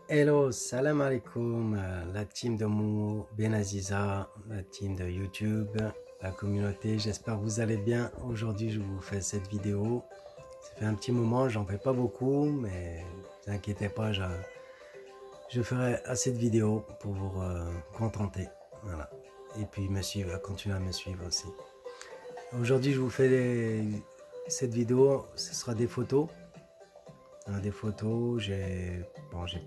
Hello, salam alaikum, la team de Momo, Benaziza, la team de YouTube, la communauté, j'espère que vous allez bien. Aujourd'hui, je vous fais cette vidéo. Ça fait un petit moment, j'en fais pas beaucoup, mais ne vous inquiétez pas, je ferai assez de vidéos pour vous contenter. Voilà. Et puis me suivre, continuer à me suivre aussi. Aujourd'hui, je vous fais cette vidéo, ce sera des photos. Des photos, j'ai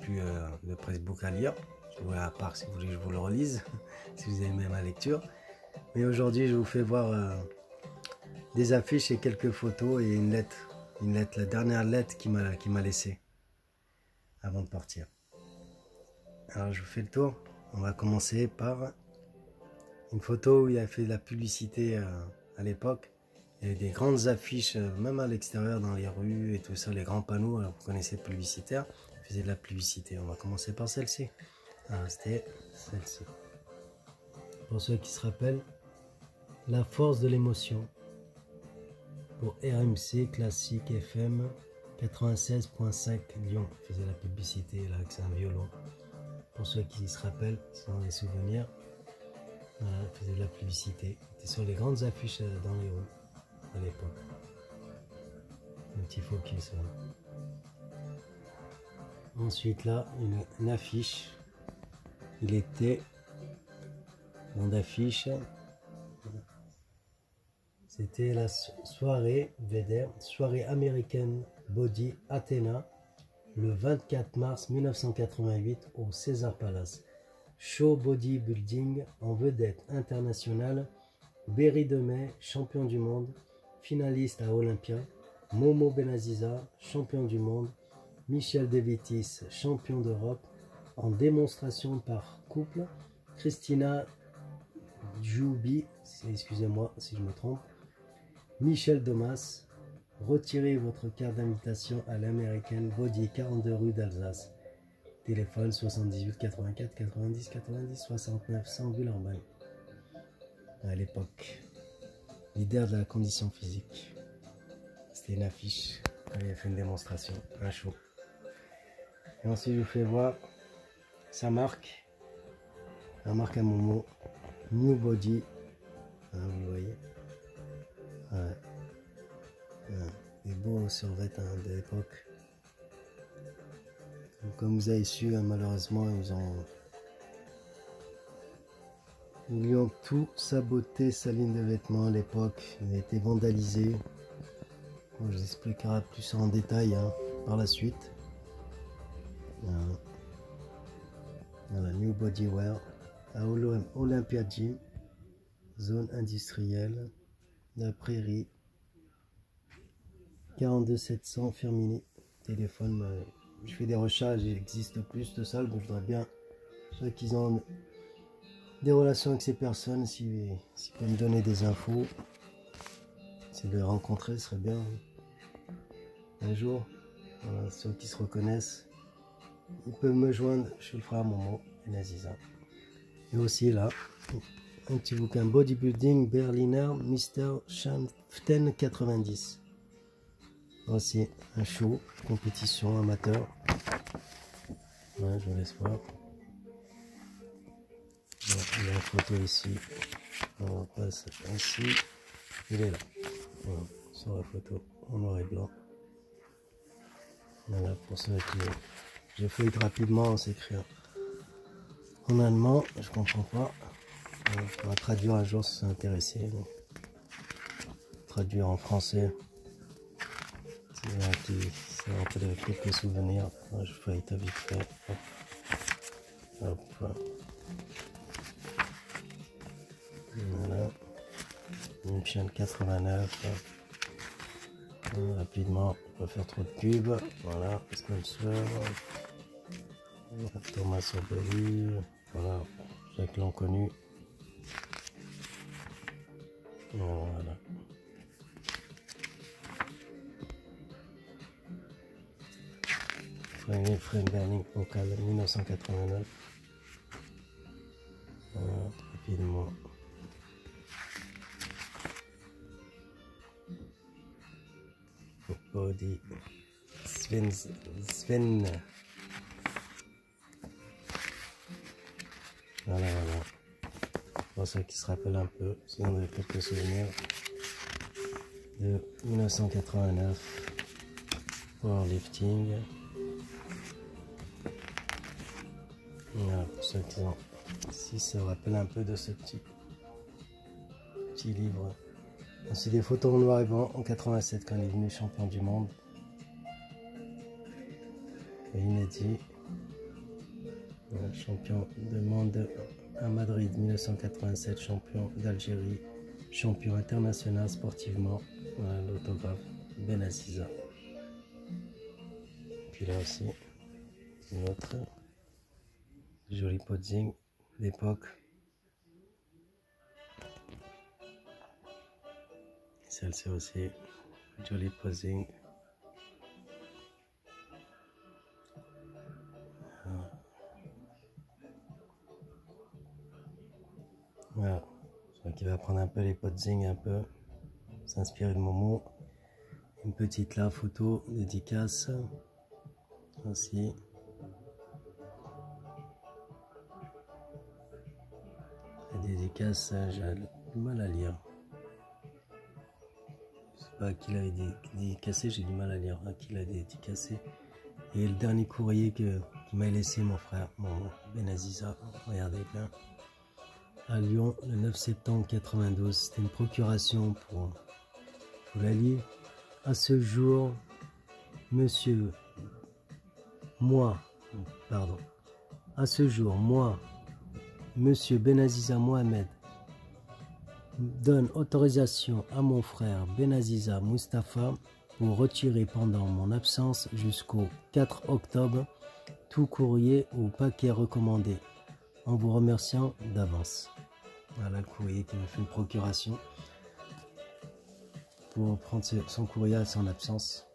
plus de pressbook à lire, à part si vous voulez que je vous le relise, si vous aimez ma lecture. Mais aujourd'hui, je vous fais voir des affiches et quelques photos et une lettre, la dernière lettre qu'il m'a laissée avant de partir. Alors je vous fais le tour. On va commencer par une photo où il a fait de la publicité à l'époque. Il y avait des grandes affiches, même à l'extérieur, dans les rues et tout ça, les grands panneaux, alors vous connaissez le publicitaire, il faisait de la publicité. On va commencer par celle-ci. C'était celle-ci. Pour ceux qui se rappellent, La force de l'émotion. Pour RMC Classique FM 96.5 Lyon. Il faisait la publicité là avec un violon. Pour ceux qui se rappellent, qui ont des souvenirs, voilà, il faisait de la publicité. C'était sur les grandes affiches dans les rues à l'époque. Un petit focus là. Ensuite là, une affiche. Il était dans d'affiche. C'était la soirée VEDER, soirée américaine Body Athena, le 24 mars 1988 au César Palace. Show bodybuilding en vedette internationale. Berry Demey, champion du monde, finaliste à Olympia. Momo Benaziza, champion du monde. Michel Devitis, champion d'Europe. En démonstration par couple. Christina Djoubi, excusez-moi si je me trompe. Michel Domas, retirez votre carte d'invitation à l'américaine Body, 42 rue d'Alsace. Téléphone 78 84 90 90 69 100 Villeurbanne. À l'époque, leader de la condition physique. C'était une affiche. Il a fait une démonstration, un show. Et ensuite, je vous fais voir sa marque. La marque à Momo, New Body. Vous voyez. Des beaux survêtements de l'époque. Comme vous avez su, malheureusement, ils lui ont tout saboté, sa ligne de vêtements à l'époque. Il a été vandalisé. Bon, je vous expliquerai plus en détail par la suite. Voilà, New Body Wear à Olympia Gym, zone industrielle, la Prairie, 42 700 Firmini. Téléphone, je fais des recherches, il existe plus de ça, donc je voudrais bien ceux qui ont des relations avec ces personnes, s'ils peuvent me donner des infos, si de les rencontrer, ce serait bien un jour. Voilà, ceux qui se reconnaissent, ils peuvent me joindre chez le frère Momo et Naziza. Et aussi là, un petit bouquin Bodybuilding Berliner Mister Schanften 90. Voici un show, compétition amateur. Ouais, je vous laisse voir. Bon, il y a une photo ici. On passe ainsi. Il est là. Voilà, sur la photo en noir et blanc. Voilà, pour ceux qui... Je feuille rapidement, c'est écrit en allemand, je comprends pas. On va traduire un jour si c'est intéressé. Donc. Traduire en français. C'est un peu de quelques souvenirs. Je feuille vite fait. Hop. Hop. Voilà. Une chaîne 89. Rapidement, on va faire trop de pub. Voilà, sponsor. Thomas Sobelli. Voilà, ceux qui l'ont connu. Voilà. Frame Berling Vocal 1989. Rapidement. Body Sven Voilà, voilà. Pour ceux qui se rappellent un peu, sinon vous avez quelques souvenirs de 1989, powerlifting. Voilà, pour ceux qui ont, si ça vous rappelle un peu de ce petit livre. Ensuite des photos en noir et blanc en 87 quand il est venu champion du monde. Et inédit. Champion du monde à Madrid 1987, champion d'Algérie, champion international sportivement. Voilà l'autographe Benaziza. Puis là aussi, une autre jolie posing d'époque. Celle-ci aussi, jolie posing. Voilà, donc il va prendre un peu les posing, un peu s'inspirer de Momo. Une petite là photo dédicace aussi. La dédicace, j'ai du mal à lire. Je sais pas à qui l'avait dédicacé, j'ai du mal à lire à qui l'a dédicacé. Et le dernier courrier qu'il m'a laissé mon frère, mon Benaziza, regardez bien. À Lyon, le 9 septembre 92, c'était une procuration pour la lire. À ce jour, à ce jour, moi, monsieur Benaziza Mohamed, donne autorisation à mon frère Benaziza Mustapha pour retirer pendant mon absence jusqu'au 4 octobre tout courrier ou paquet recommandé, en vous remerciant d'avance. Voilà le courrier qui m'a fait une procuration pour prendre son courrier à son absence.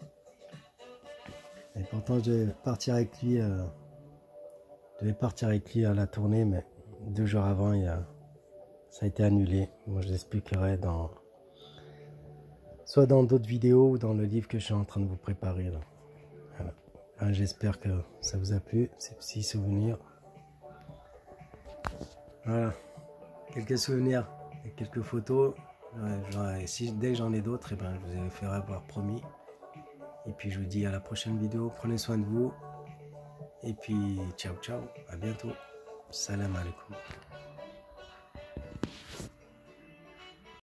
Et pourtant je devais partir avec lui, à la tournée, mais 2 jours avant ça a été annulé. Moi je l'expliquerai soit dans d'autres vidéos ou dans le livre que je suis en train de vous préparer là. Voilà. J'espère que ça vous a plu, ces petits souvenirs. Voilà, quelques souvenirs et quelques photos. Dès que j'en ai d'autres, je vous les ferai voir, promis. Et puis je vous dis à la prochaine vidéo, prenez soin de vous. Et puis ciao ciao, à bientôt. Salam alaikum.